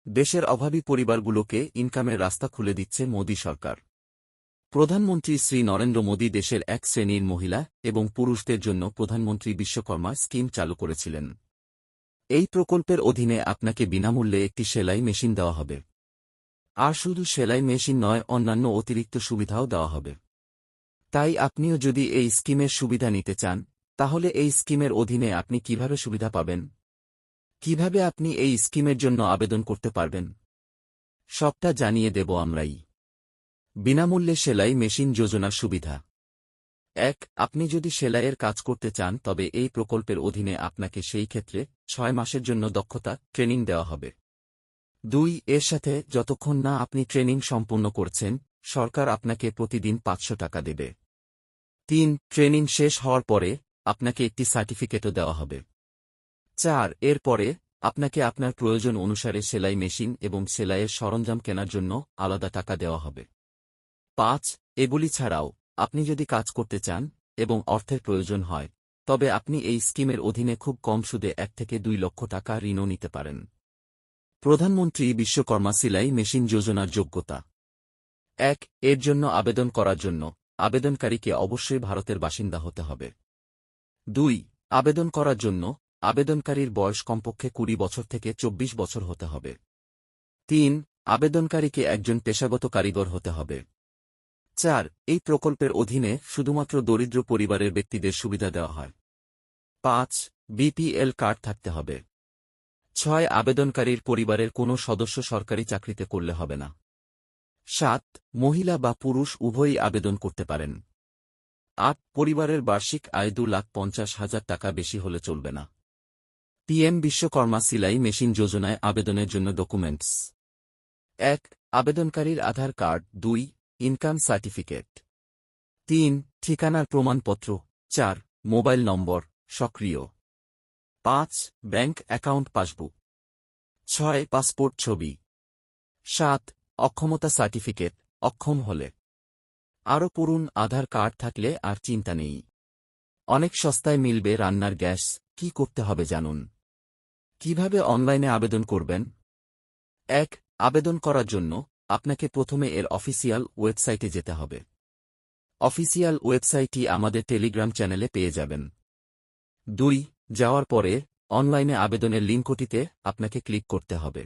দেশের অভাবী পরিবারগুলোকে ইনকামের রাস্তা খুলে দিচ্ছে মোদী সরকার। প্রধানমন্ত্রী শ্রী নরেন্দ্র মোদী দেশের এক শ্রেণীর মহিলা এবং পুরুষদের জন্য প্রধানমন্ত্রী বিশ্বকর্মা স্কিম চালু করেছিলেন। এই প্রকল্পের অধীনে আপনাকে বিনামূল্যে একটি সেলাই মেশিন দেওয়া হবে। আর শুধু সেলাই মেশিন নয়, অন্যান্য অতিরিক্ত সুবিধাও দেওয়া হবে। তাই আপনিও যদি এই স্কিমের সুবিধা নিতে চান, তাহলে এই স্কিমের অধীনে আপনি কিভাবে সুবিধা পাবেন, কিভাবে আপনি এই স্কিমের জন্য আবেদন করতে পারবেন, সবটা জানিয়ে দেব আমরাই। বিনামূল্যে সেলাই মেশিন যোজনার সুবিধা। ১. আপনি যদি সেলাইয়ের কাজ করতে চান তবে এই প্রকল্পের অধীনে আপনাকে সেই ক্ষেত্রে ৬ মাসের জন্য দক্ষতা ট্রেনিং দেওয়া হবে। ২. এর সাথে যতক্ষণ না আপনি ট্রেনিং সম্পূর্ণ করছেন, সরকার আপনাকে প্রতিদিন ৫০০ টাকা দেবে। ৩. ট্রেনিং শেষ হওয়ার পরে আপনাকে একটি সার্টিফিকেটও দেওয়া হবে। ৪. এর পরে আপনাকে আপনার প্রয়োজন অনুসারে সেলাই মেশিন এবং সেলাইয়ের সরঞ্জাম কেনার জন্য আলাদা টাকা দেওয়া হবে। ৫. এগুলি ছাড়াও আপনি যদি কাজ করতে চান এবং অর্থের প্রয়োজন হয়, তবে আপনি এই স্কিমের অধীনে খুব কম সুদে ১ থেকে ২ লক্ষ টাকা ঋণও নিতে পারেন। প্রধানমন্ত্রী বিশ্বকর্মা সেলাই মেশিন যোজনার যোগ্যতা। ১. এর জন্য আবেদন করার জন্য আবেদনকারীকে অবশ্যই ভারতের বাসিন্দা হতে হবে। ২. আবেদন করার জন্য আবেদনকারীর বয়স কমপক্ষে ২০ বছর থেকে ২৪ বছর হতে হবে। ৩. আবেদনকারীকে একজন পেশাগত কারিগর হতে হবে। ৪. এই প্রকল্পের অধীনে শুধুমাত্র দরিদ্র পরিবারের ব্যক্তিদের সুবিধা দেওয়া হয়। ৫. বিপিএল কার্ড থাকতে হবে। ৬. আবেদনকারীর পরিবারের কোনো সদস্য সরকারি চাকরিতে করলে হবে না। ৭. মহিলা বা পুরুষ উভয়ই আবেদন করতে পারেন। ৮. পরিবারের বার্ষিক আয় ২,৫০,০০০ টাকা বেশি হলে চলবে না। পিএম বিশ্বকর্মা সেলাই মেশিন যোজনায় আবেদনের জন্য ডকুমেন্টস। ১. আবেদনকারীর আধার কার্ড। ২. Income certificate. ৩. ঠিকানার প্রমাণপত্র। ৪. মোবাইল নম্বর সক্রিয়। ৫. Bank account passbook. ৬. পাসপোর্ট ছবি। ৭. অক্ষমতা সার্টিফিকেট, অক্ষম হলে। আরও পড়ুন। আধার কার্ড থাকলে আর চিন্তা নেই। অনেক সস্তায় মিলবে রান্নার গ্যাস। কি করতে হবে জানুন। কিভাবে অনলাইনে আবেদন করবেন? ১. আবেদন করার জন্য আপনাকে প্রথমে এর অফিসিয়াল ওয়েবসাইটে যেতে হবে। অফিসিয়াল ওয়েবসাইটটি আমাদের টেলিগ্রাম চ্যানেলে পেয়ে যাবেন। ২. যাওয়ার পরে অনলাইনে আবেদনের লিঙ্কটিতে আপনাকে ক্লিক করতে হবে।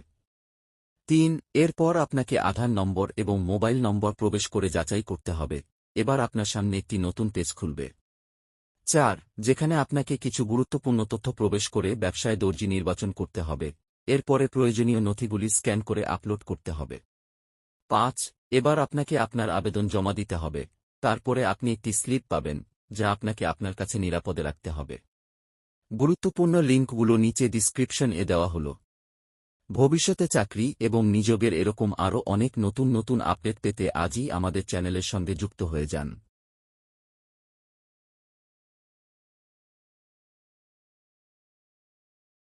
৩. এরপর আপনাকে আধার নম্বর এবং মোবাইল নম্বর প্রবেশ করে যাচাই করতে হবে। এবার আপনার সামনে একটি নতুন পেজ খুলবে। ৪. যেখানে আপনাকে কিছু গুরুত্বপূর্ণ তথ্য প্রবেশ করে ব্যবসায় দর্জি নির্বাচন করতে হবে। এরপরে প্রয়োজনীয় নথিগুলি স্ক্যান করে আপলোড করতে হবে। ৫. এবার আপনাকে আপনার আবেদন জমা দিতে হবে। তারপরে আপনি একটি স্লিপ পাবেন, যা আপনাকে আপনার কাছে নিরাপদে রাখতে হবে। গুরুত্বপূর্ণ লিঙ্কগুলো নিচে ডিসক্রিপশন এ দেওয়া হল। ভবিষ্যতে চাকরি এবং নিযোগের এরকম আরও অনেক নতুন নতুন আপডেট পেতে আজই আমাদের চ্যানেলের সঙ্গে যুক্ত হয়ে যান।